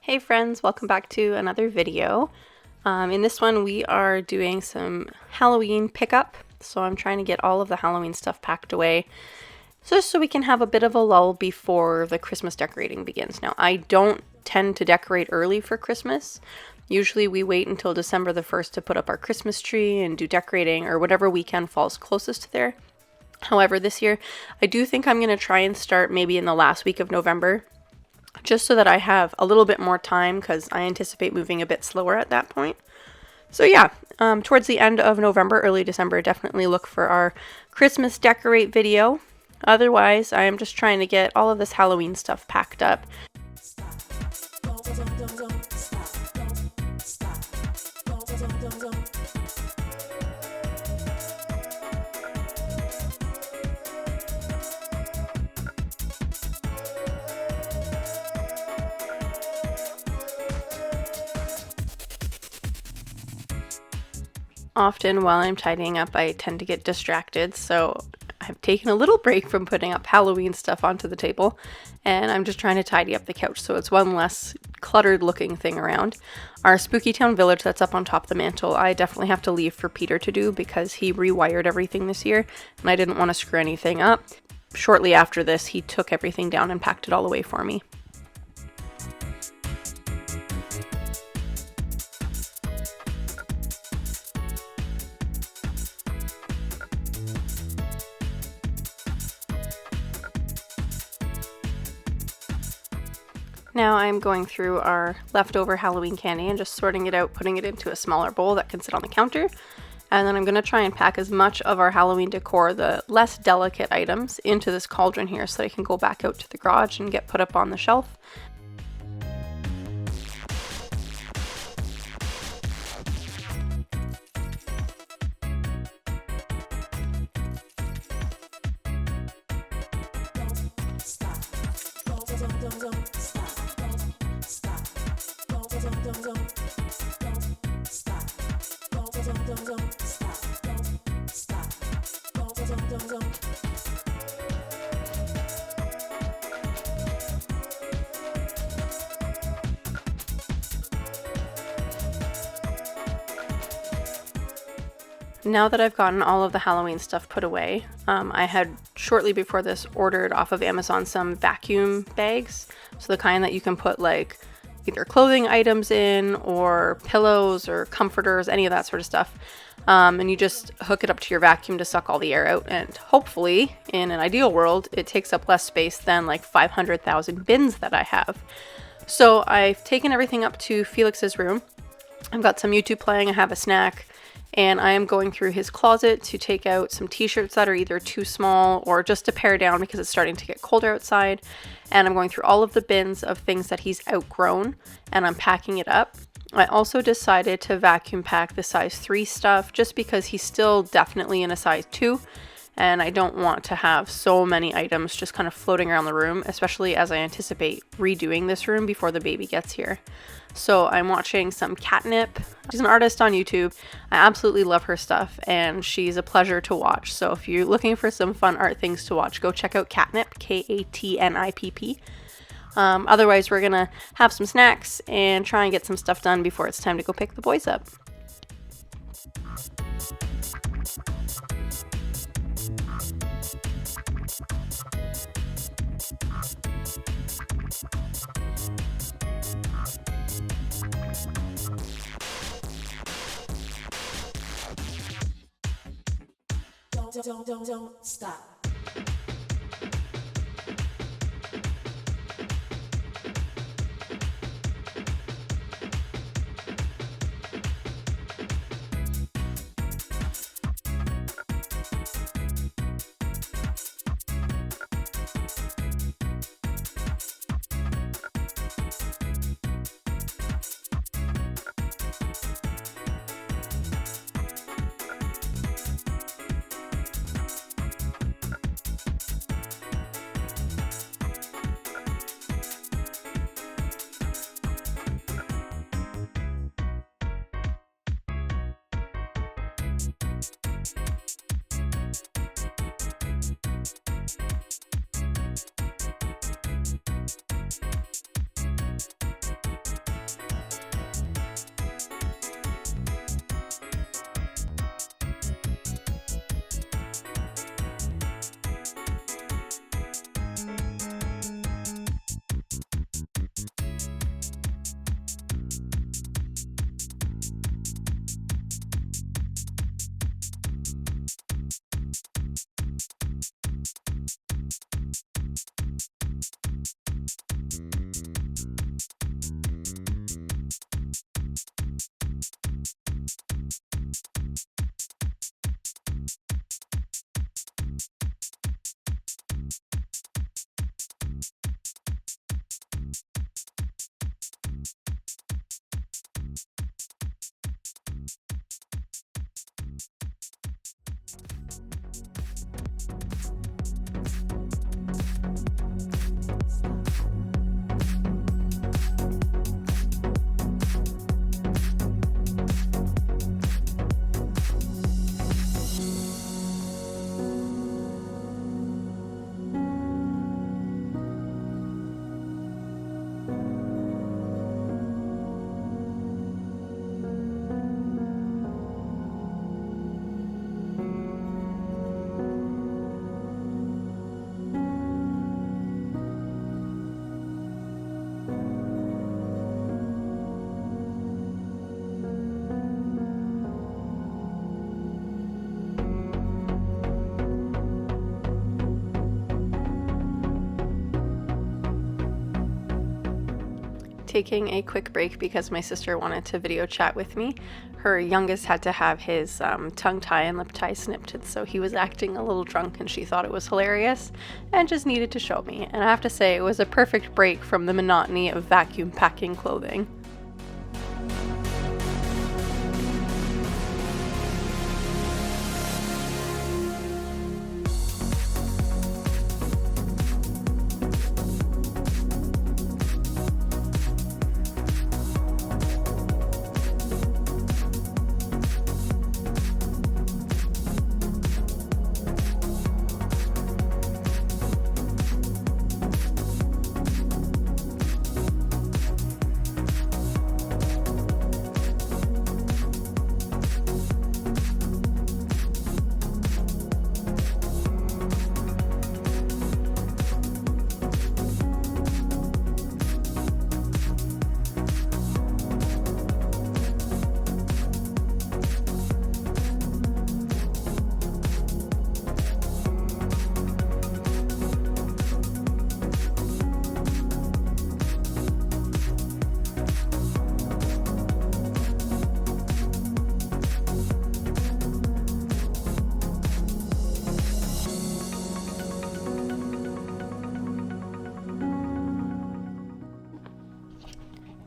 Hey friends, welcome back to another video. In this one we are doing some Halloween pickup, so I'm trying to get all of the Halloween stuff packed away just so we can have a bit of a lull before the Christmas decorating begins. Now, I don't tend to decorate early for Christmas. Usually we wait until December the 1st to put up our Christmas tree and do decorating, or whatever weekend falls closest to there. However, this year I do think I'm going to try and start maybe in the last week of November, just so that I have a little bit more time, because I anticipate moving a bit slower at that point. So yeah, towards the end of November, early December, definitely look for our Christmas decorate video. Otherwise, I am just trying to get all of this Halloween stuff packed up. Often while I'm tidying up, I tend to get distracted, so I've taken a little break from putting up Halloween stuff onto the table, and I'm just trying to tidy up the couch so it's one less cluttered looking thing around. Our Spooky Town Village that's up on top of the mantle, I definitely have to leave for Peter to do because he rewired everything this year, and I didn't want to screw anything up. Shortly after this, he took everything down and packed it all away for me. Now I'm going through our leftover Halloween candy and just sorting it out, putting it into a smaller bowl that can sit on the counter. And then I'm going to try and pack as much of our Halloween decor, the less delicate items, into this cauldron here so that I can go back out to the garage and get put up on the shelf. Now that I've gotten all of the Halloween stuff put away, I had shortly before this ordered off of Amazon some vacuum bags. So the kind that you can put like either clothing items in or pillows or comforters, any of that sort of stuff. And you just hook it up to your vacuum to suck all the air out. And hopefully, in an ideal world, it takes up less space than like 500,000 bins that I have. So I've taken everything up to Felix's room. I've got some YouTube playing, I have a snack, and I am going through his closet to take out some t-shirts that are either too small or just to pare down because it's starting to get colder outside. And I'm going through all of the bins of things that he's outgrown, and I'm packing it up. I also decided to vacuum pack the size 3 stuff just because he's still definitely in a size 2. And I don't want to have so many items just kind of floating around the room, especially as I anticipate redoing this room before the baby gets here. So I'm watching some Catnip. She's an artist on YouTube. I absolutely love her stuff, and she's a pleasure to watch. So if you're looking for some fun art things to watch, go check out Catnip, K-A-T-N-I-P-P. Otherwise, we're gonna have some snacks and try and get some stuff done before it's time to go pick the boys up. Don't stop. taking a quick break because my sister wanted to video chat with me. Her youngest had to have his tongue tie and lip tie snipped, and so he was acting a little drunk and she thought it was hilarious and just needed to show me. And I have to say, it was a perfect break from the monotony of vacuum packing clothing.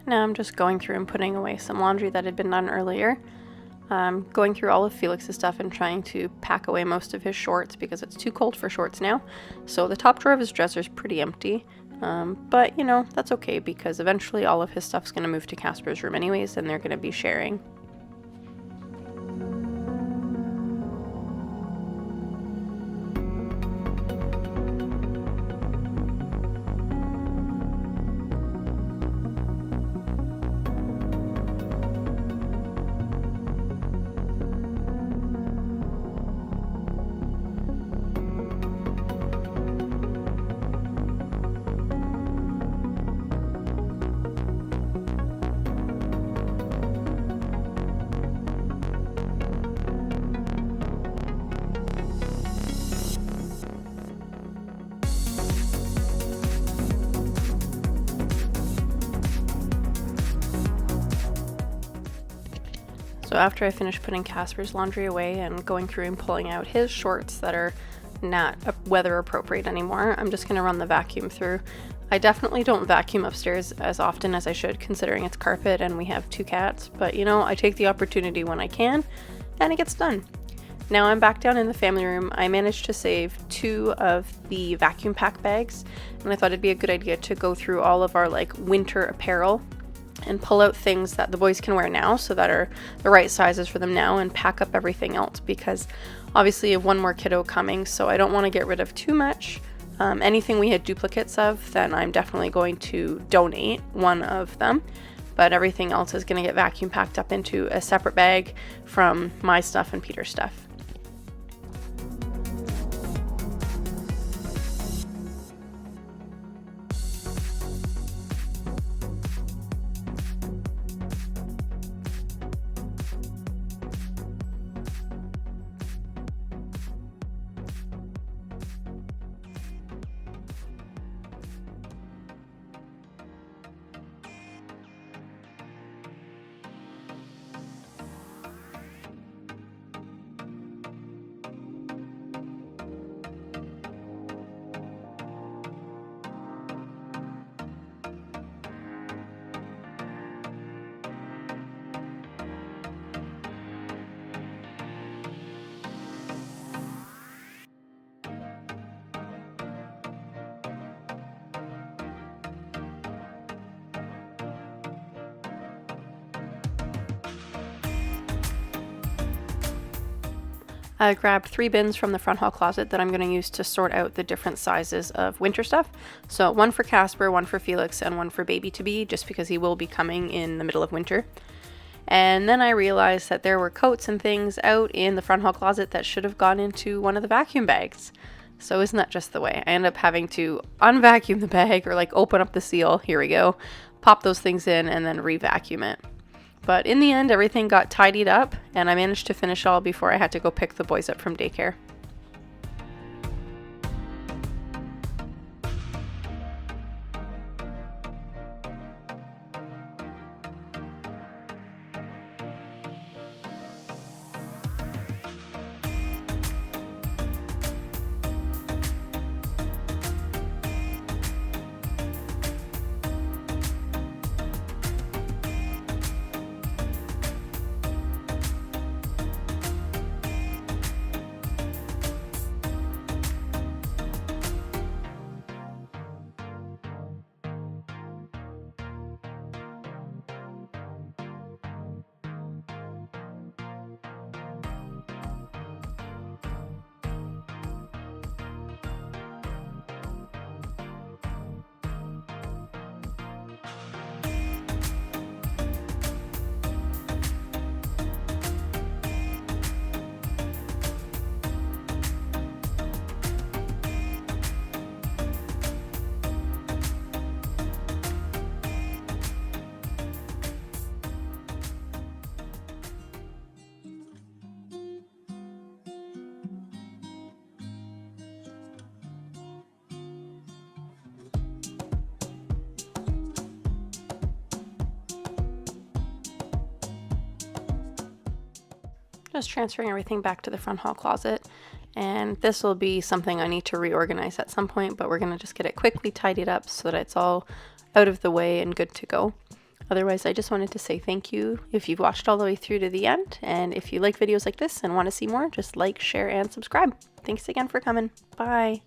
Now I'm just going through and putting away some laundry that had been done earlier. Going through all of Felix's stuff and trying to pack away most of his shorts because it's too cold for shorts now. So the top drawer of his dresser is pretty empty. But you know, that's okay because eventually all of his stuff's going to move to Casper's room anyways and they're going to be sharing. So after I finish putting Casper's laundry away and going through and pulling out his shorts that are not weather appropriate anymore, I'm just going to run the vacuum through. I definitely don't vacuum upstairs as often as I should considering it's carpet and we have 2 cats, but you know, I take the opportunity when I can and it gets done. Now I'm back down in the family room. I managed to save 2 of the vacuum pack bags and I thought it'd be a good idea to go through all of our like winter apparel and pull out things that the boys can wear now so that are the right sizes for them now and pack up everything else because obviously I have one more kiddo coming, so I don't want to get rid of too much. Anything we had duplicates of, then I'm definitely going to donate one of them, but everything else is going to get vacuum packed up into a separate bag from my stuff and Peter's stuff. I grabbed 3 bins from the front hall closet that I'm going to use to sort out the different sizes of winter stuff. So one for Casper, one for Felix, and one for baby-to-be, just because he will be coming in the middle of winter. And then I realized that there were coats and things out in the front hall closet that should have gone into one of the vacuum bags. So isn't that just the way? I end up having to unvacuum the bag or like open up the seal, here we go, pop those things in and then re-vacuum it. But in the end, everything got tidied up and I managed to finish all before I had to go pick the boys up from daycare. Just transferring everything back to the front hall closet. And this will be something I need to reorganize at some point, but we're going to just get it quickly tidied up so that it's all out of the way and good to go. Otherwise, I just wanted to say thank you if you've watched all the way through to the end. And if you like videos like this and want to see more, just like, share, and subscribe. Thanks again for coming. Bye.